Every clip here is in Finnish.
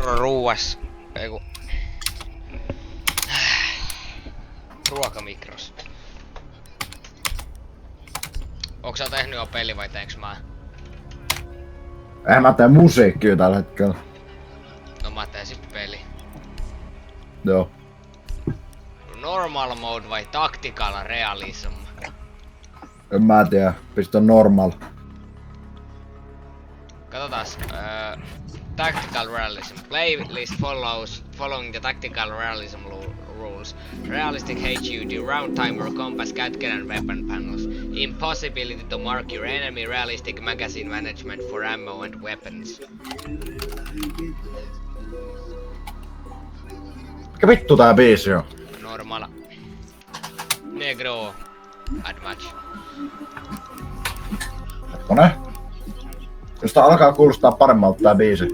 Ruuas. Eiku. Ruokamikros. Onks sä tehnyt jo peli vai teenks mä? Mä teen musiikkia tällä hetkellä. No mä teen sit peli. Joo. Normal mode vai tactical realism? En mä tiedä. Pistä normal. Katsotaas. Tactical realism. Playlist following the tactical realism rules. Realistic HUD, round timer, compass, catkin and weapon panels. Impossibility to mark your enemy. Realistic magazine management for ammo and weapons. Mikä vittu tää biisi on? Normal. Negro. Bad match. Hetkonen. Jos tää alkaa kuulostaa paremmalta tää biisi.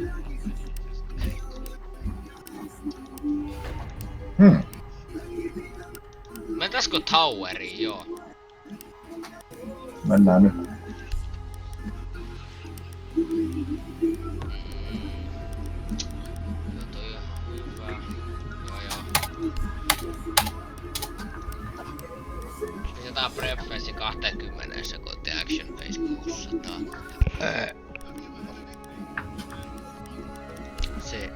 Mentäisikö toweriin? Joo. Mennään nyt. Joo, toi on hyvä. Joo. Lisätään preferenssi 20 sekuntia, action pace 600. Se.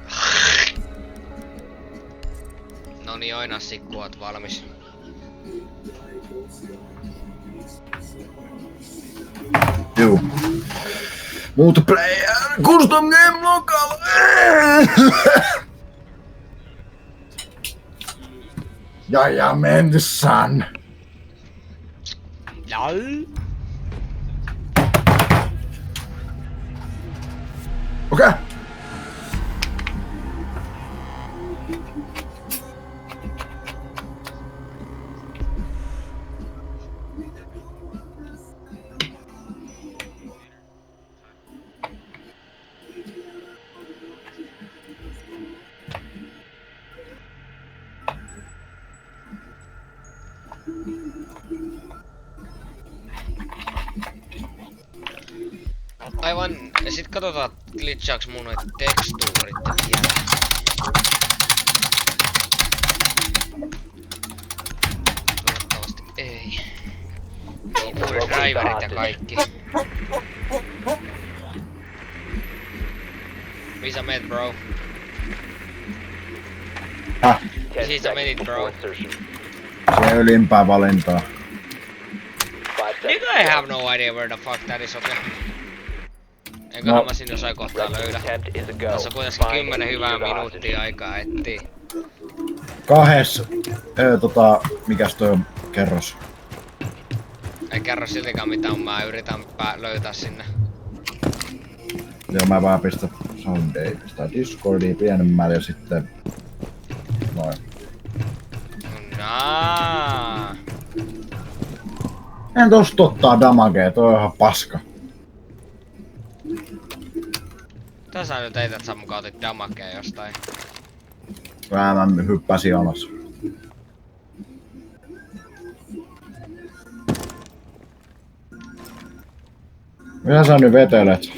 Noni Oinassi, kun oot valmis. Juu. Multiplayer custom game local. Ja mennessan. Jal. Okei. Aivan, ja sit katsotaan glitchaaks mun noit tekstuurit vielä. Toivottavasti ei. Full driverit ja kaikki. Mihin sä meet, bro? Häh? Mihin sä menit, bro? Se ylimpää valintaa. Nigga, I have no idea where the fuck that is, okay? Enköhän mä sinne jossain kohtaa löydä. Tässä on kuitenkin 10 hyvää minuuttia aikaa etsii. Mikäs toi on kerros? Ei kerro siltikään mitään, mä yritän löytää sinne. Joo, mä vaan pistän soundia, pistän Discordia pienemmälle ja sitten noin. Naa. En tosta ottaa damagea, toi on ihan paska. Mitä sä nyt eität, sä mukaan otit damakea jostain? Mä hyppäsin alas. Mitä sä nyt vetelet?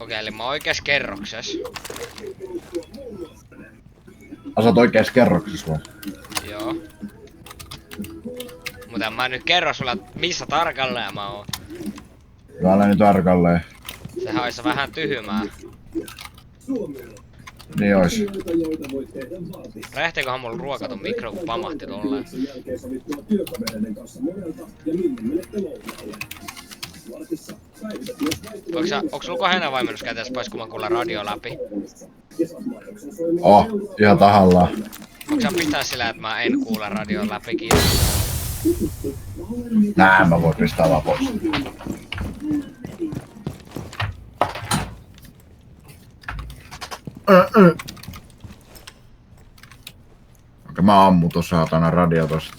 Okei, eli mä oon oikees kerroksessa. Sä oot oikees kerroksessa vai? Joo. Mutta mä nyt kerro sulle, missä tarkalleen mä oon. Älä nyt tarkalleen. Sehän ois vähän tyhmää. Niin ois. Räjähtiköhän mulla ruokaton mikro, kun pamahti tolleen. Onks sulla kohenna vaimennus käteessä pois, kun mä kuulen radio läpi? Ihan tahallaan. Onks sä pistää sillä, että mä en kuule radio läpi, kiitos? Nää mä voin pistää vaan pois. Okei, mä ammun tuossa saatana radio tosta.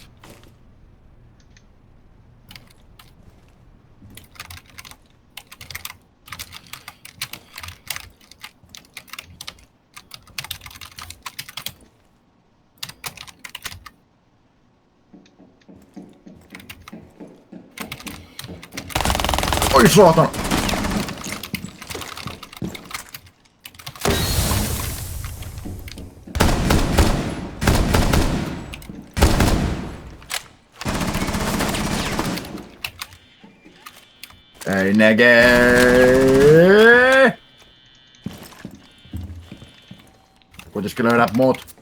Oi saatana! Ei nege! Kuitenkin löydät mut.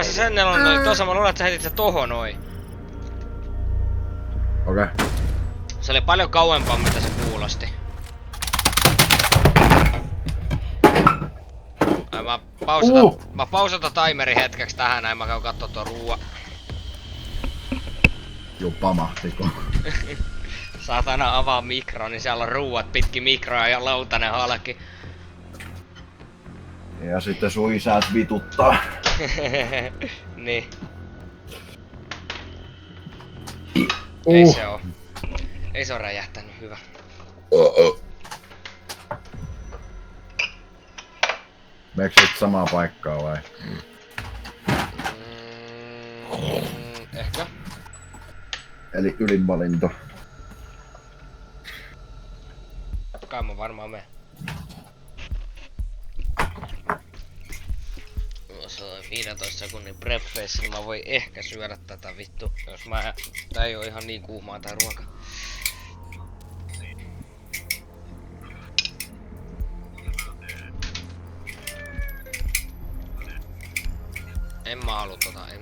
Se sen on noin. Tuossa mä luulen, että sä heitit se tohon noin. Okei. Se oli paljon kauempaa mitä se kuulosti. Mä pausata timeri hetkeksi tähän näin, mä käyn kattoo tuon ruuan. Juu, pamahtiko. Saatana avaa mikro, niin siellä on ruuat pitki mikroa ja lautanen halki. Ja sitten sun isät vituttaa. Niin. Ei se oo. Ei se oo räjähtänyt, hyvä. Meekö sit samaa paikkaa vai? Ehkä. Eli ylinvalinto. Kai mä varmaan menen. Jos on 15 sekunnin prep face, niin mä voin ehkä syödä tätä vittu. Jos tää ei oo ihan niin kuumaa tää ruoka. En mä halua tota, en.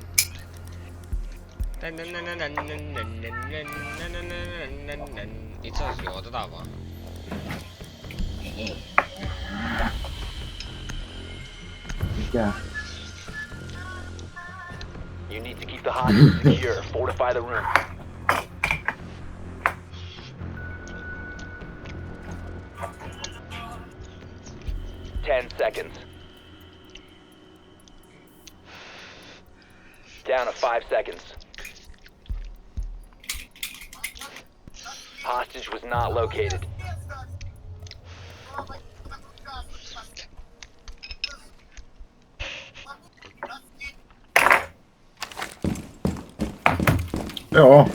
Itse asiassa joo, otetaan vaan. Mikä? You need to keep the hostage secure. Fortify the room. Ten seconds. Down to 5 seconds. Hostage was not located. Joo.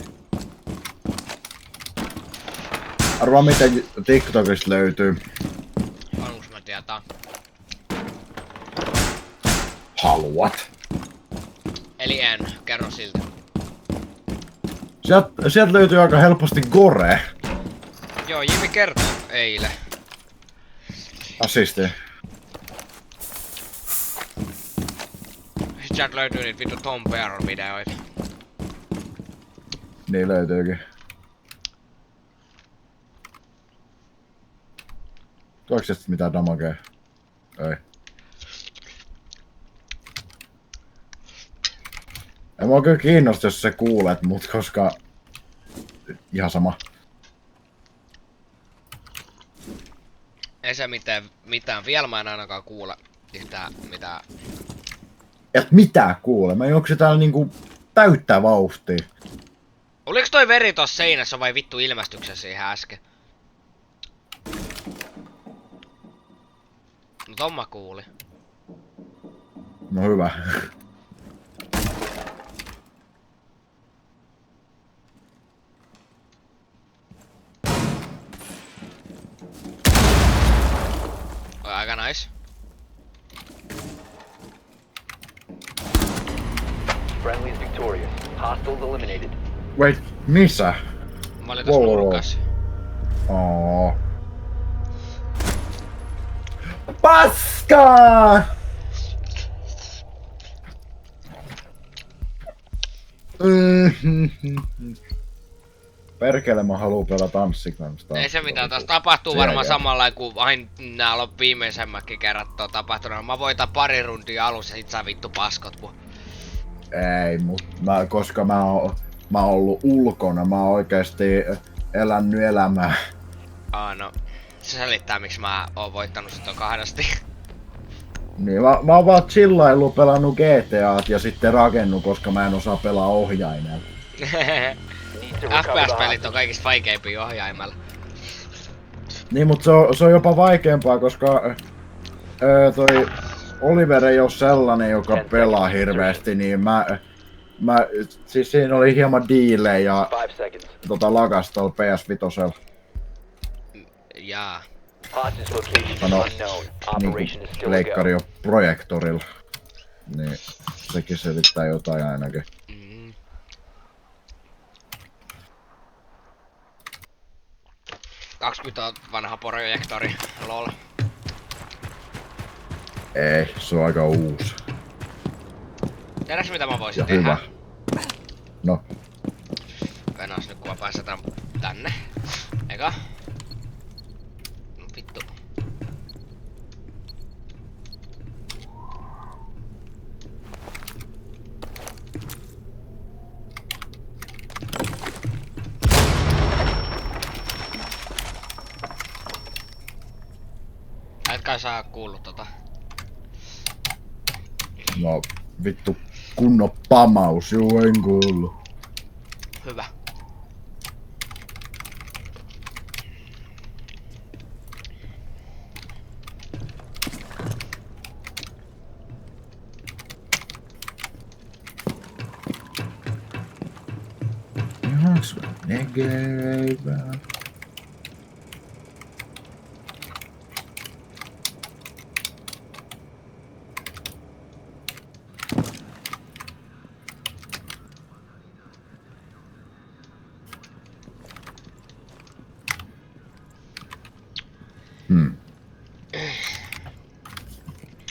Arvaa miten TikTokista löytyy. Haluuks mä tietää? Haluat. Eli en, kerro siltä. Sieltä löytyy aika helposti gore. Joo, Jimi kertoo eilen. Asisti. Sieltä löytyy niitä vittu Tom Pearon videoita. Niin löytyykin. Tuoks tästä mitään damagea? Ei. En mua kyllä kiinnosta, jos sä kuulet mut, koska... Ihan sama. Ei se mitään. Vielä mä en ainakaan kuule yhtään mitään. Et mitään kuule, mä juoksin täällä niinku täyttää vauhtia. Oliks toi veri tossa seinässä vai vittu ilmestyksessä ihan äsken? No ton mä kuulin. No hyvä. Aika nice. Friendly is victorious. Hostiles eliminated. Wait, missä? Mä olin tossa nurkassa. Oh. Paskaa! Perkele mä haluu pelata tanssikansta. Ei se mitään, tässä tapahtuu varmaan samalla kuin aina nää viimeisemmätkin kerrat on tapahtunut. Mä voitan pari rundia alussa ja sit sä vittu paskot mua. Ei, koska mä oon ollut ulkona, mä oon oikeesti elänyt elämää. No. Se selittää miksi mä oon voittanut sit on kahdesti. Niin, mä oon vaan chillaillut, pelannut GTAt ja sitten rakennut, koska mä en osaa pelaa ohjaimella. FPS-pelit on kaikista vaikeimpia ohjaimella. Niin, mut se on jopa vaikeampaa, koska toi Oliver ei oo sellainen, joka pelaa hirveesti, niin siis siinä oli hieman delay ja lagas tuolla PS5. Jaa. Hostage location is Sano, unknown. Operation is niinku still a go. leikkari on projektorilla. Niin sekin selittää jotain ainakin. Mm. – 20 vanha projektori, lol. Ei, se on aika uusi. Tiedätkö mitä mä voisin Ja tehdä? hyvä. No, Venas nyt kun mä pääsen tänne. Eka. No vittu. Etkä saa kuullut tota. no vittu kunnon pamaus, juu en kuullut. Hyvä. Ihan se on negevää.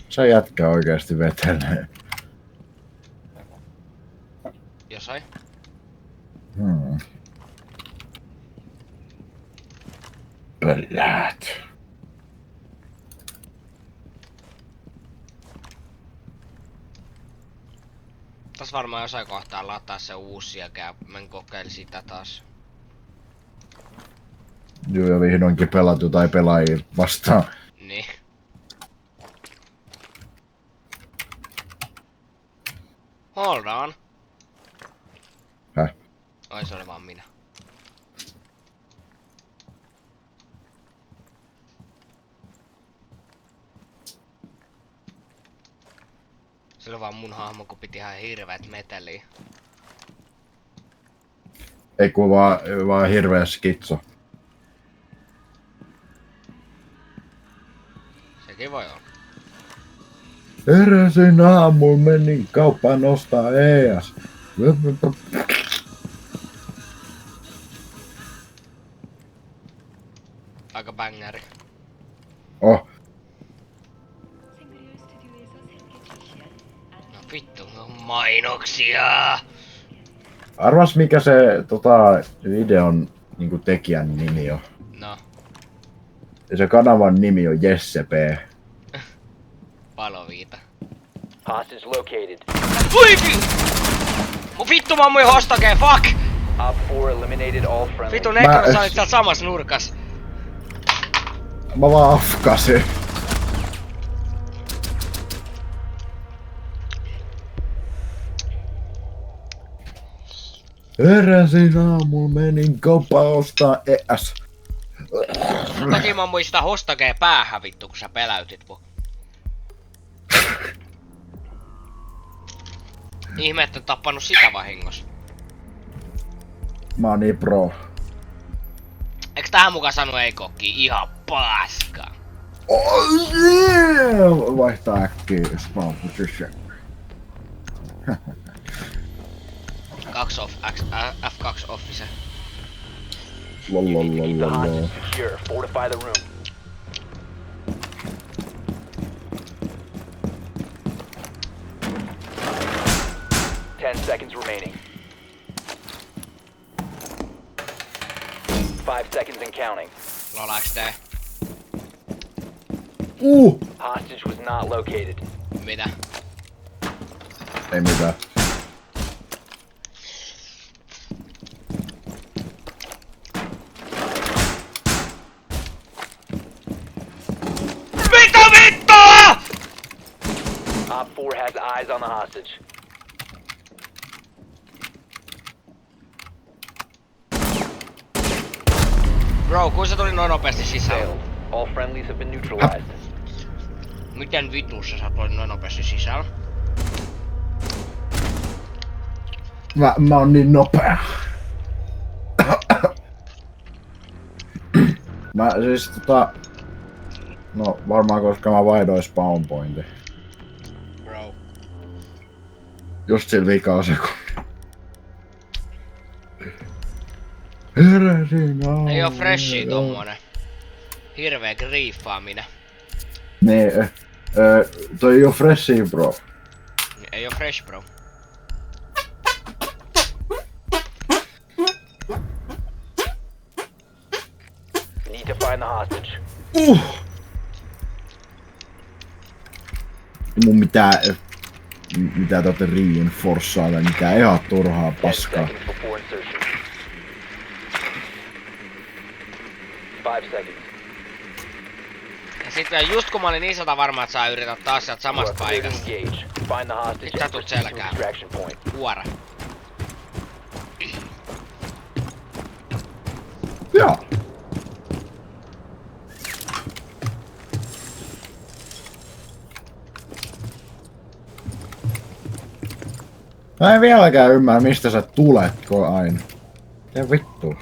Se jätkä oikeesti vetelee. Jossain. Pöllät. Tässä varmaan jossain kohtaa lataa se uusi ja mä kokeilin sitä taas. Joo, ja vihdoinkin pelattu tai pelaajia vastaan. Niin. Hold on. Häh? Ai se oli vaan minä. Se oli vaan mun hahmo, kun piti ihan hirveet meteliä. Ei kun vaan hirveä skitso. Sekin voi olla. Heräsin aamuun, menin kauppaan ostaa ES. Aika bängäri. Oh, No vittu, no mainoksia! arvas mikä se videon niinku tekijän nimi on. No, Ja se kanavan nimi on Jesse P. paloviita. Hostage located. Ui Mun vittu mä oon mun hostokeen, fuck! Op 4 eliminated all friendly. Vittu Nekro, sä olit siellä samassa nurkas. Mä vaan afkasin. Heräsin aamuun, menin kauppaan ostaa ES. Takia mä ammuin sitä hostokeen päähän vittu, kun sä peläytit mun. Ihme, että en tappanut sitä vahingossa. Mä oon niin pro. Eiks tähän mukaan sanu ei kokki? Ihan paska. Oh yeah! Vaihtaa äkkiä spawn position. 2 off, F2 office. Keep the Lololololol. hostage secure. Fortify the room. Ten seconds remaining. 5 seconds and counting. Lol XD. Hostage was not located. Mitä? Ei mitään. Vittu! Op 4 has eyes on the hostage. Bro, kun se tuli noin nopeasti sisään? Failed. All friendlies have been neutralized. Miten vitussa sä tulit noin nopeasti sisään? Mä oon niin nopea. Mä siis no varmaan koska mä vaihdoin spawn pointin. Bro. Just sillä vikaa sekunnin. Heräsin aamulla. Ei oo freshia tommonen. Hirveä griefaaminen. Nee, toi ei oo freshia bro. Ei oo fresh bro. Need to find the hostage. Mun mitä tätä reinforcea tai mikä ihan turhaa 10 paskaa. seconds before insertion. 5 seconds. Ja sitten just kun mä olin niin varma, että sä yrität taas sieltä You are samasta clear to paikasta. engage. Find the hostage Nyt sä and tulet proceed to selkään. extraction point. Kuora. Joo. Mä en vieläkään ymmärrä mistä sä tuletko aina. Ja vittu.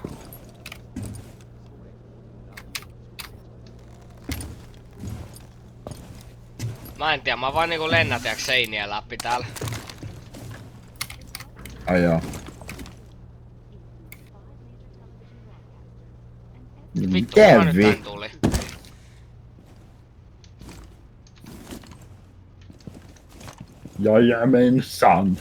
Mä en tiedä, mä vaan niinku lennätäks seiniä läpi täällä. Ai joo. Vittu, kuka Miten nyt vi? tän tuli? Jajamensan.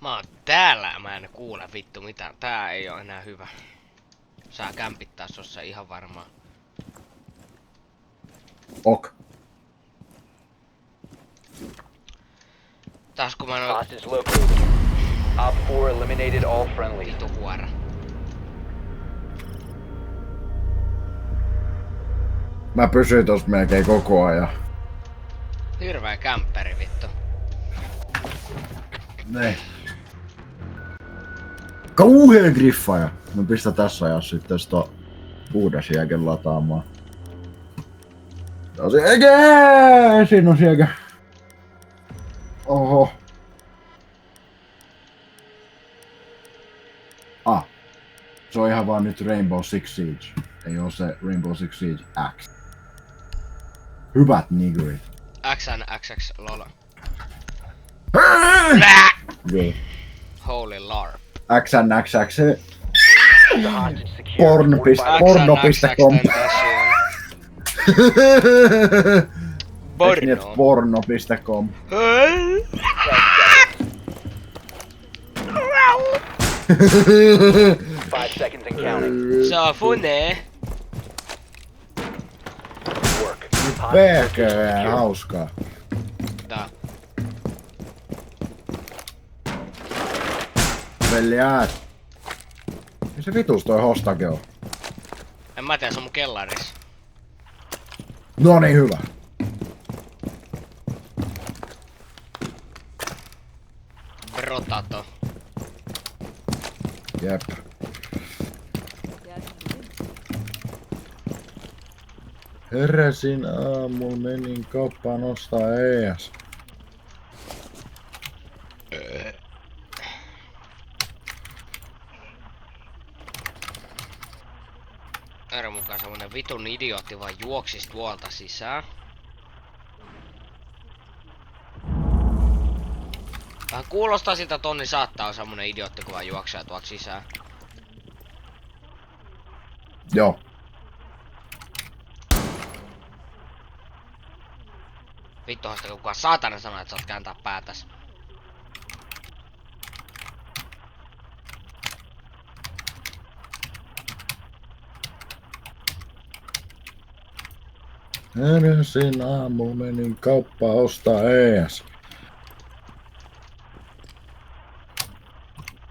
Mä oon täällä ja mä en kuule vittu mitään. Tää ei oo enää hyvä. Saa kämpittää tossa ihan varmaan. Ok. Taas kun mä noin Hostage located. Op 4 eliminated all friendly. vitu huora. Mä pysyin tossa melkein koko ajan. Hirveä kämpperi vittu. Ne. Kauhea griffaaja. Mä pistän tässä ajassa sitten sitä puhdasjääken lataamaan. Siinä on sieltä. Oho. Se on ihan vaan nyt Rainbow Six Siege. Ei oo se Rainbow Six Siege X. Hyvät niggerit. XNXX lol. Joo. Holy larp. XNXX. The hostage secure. Porn. Fortify the Porno.com. Porno. Porno.com. 5 seconds and counting. Se on funee. Work. Hostage Perkele, secure. hauskaa. Tää. Veljät. Ja se vitus toi hostake on. En mä tiedä, se on mun kellaris. No niin, hyvä. Brotato. Jep. Heräsin aamulla, menin kauppaan ostaa ES. Eero mukaan semmonen vitun idiootti vaan juoksis tuolta sisään. Vähän kuulostaa siltä, että Tonni saattaa olla semmonen idiootti, kun vaan juoksee tuolta sisään. Joo. Vittu hasta kukaan saatana sanoo, että saat kääntää päätäs. Edellisin aamulla menin kauppaan ostaa ees.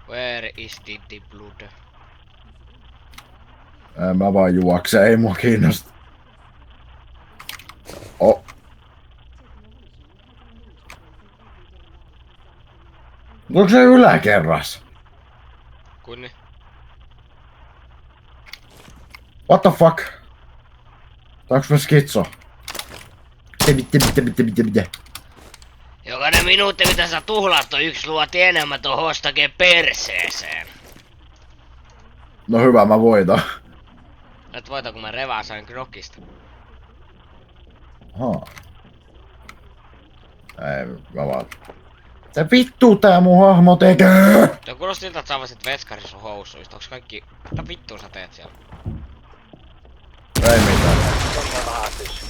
Where is the blood? Mä vaan juoksen, ei mua kiinnosta. Oh. Onko se yläkerras? Kunni. What the fuck? Onks mä skitso? Mitä? Jokainen minuutti mitä sä tuhlaat on 1 luoti enemmän ton hostakeen perseeseen. No hyvä, mä voitan. Et voita kun mä revaasan krokista. Haa. Ei, mä vaan... Mitä vittu tää mun hahmo tekee? Tuo kuulosti siltä, että sä avasit vetskari sun housuista. Onks kaikki... Mitä vittua sä teet siellä? Ei mitään. Friendly on the hostage.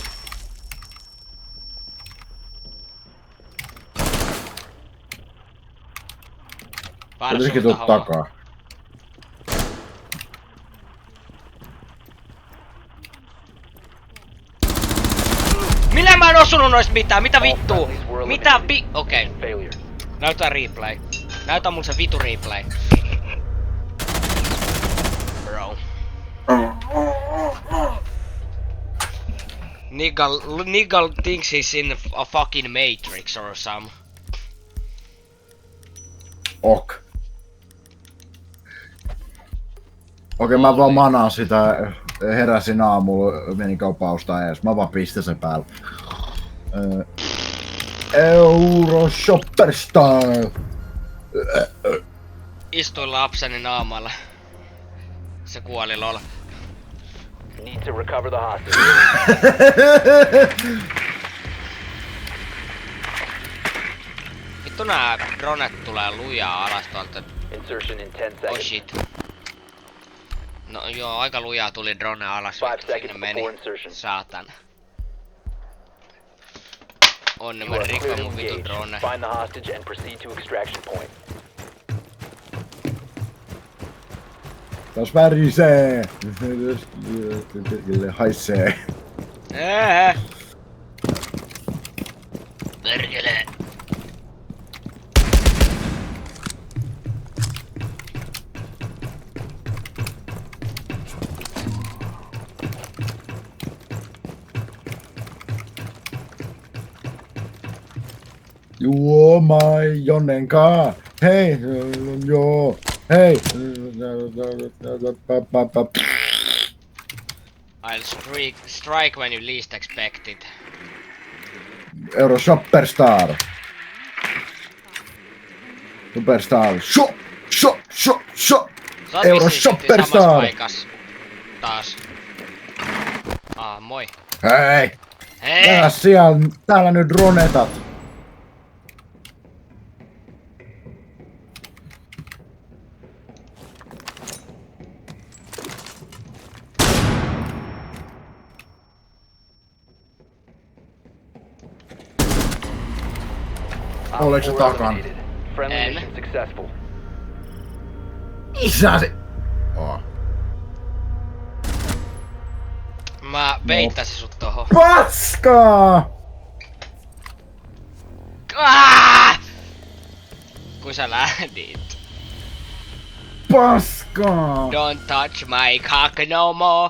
Jotenkin tuu takaa. Minä mä en osunut noista mitään, mitä vittua? Mitä Okei. Failure. Näytä replay. Näytä mulle se vitu replay. Bro. Niggal thinks he's in a fucking Matrix or some. Ok. Okei, mä vaan manaan sitä. Heräsin aamulla, menin kauppaan ostaa ees. Mä vaan pistän sen päälle. Euro Shopper Style. Istuin lapseni naamalla. Se kuoli lol. Need to recover the hostage. Vittu nää dronet tulee lujaa alas tuolta. Insertion in 10 Oh seconds. shit. No joo, aika lujaa tuli drone alas, 5 vaikka sinne seconds meni. before insertion. Saatan. Onne You mä are rikkoin clear to mun vitu engage. drone. Find the hostage and proceed to extraction point. Taas värisee. Haisee. Perkele. Juo mai Jonnenkaa. Hei, joo. Hei. I'll strike when you least expect it. Euro Superstar. Superstar. Sho. Sä oot Euro vissiin silti Superstar. samassa paikas. Taas. Moi. Hei. Hei! Täällä nyt dronetat. Oliko se Op 4 takana? eliminated. Friendly En. mission successful. Isäsi. Oh. Mä peittäsin sut tohon. Paskaa! Kun sä lähdit. Paskaa! Don't touch my cock no more.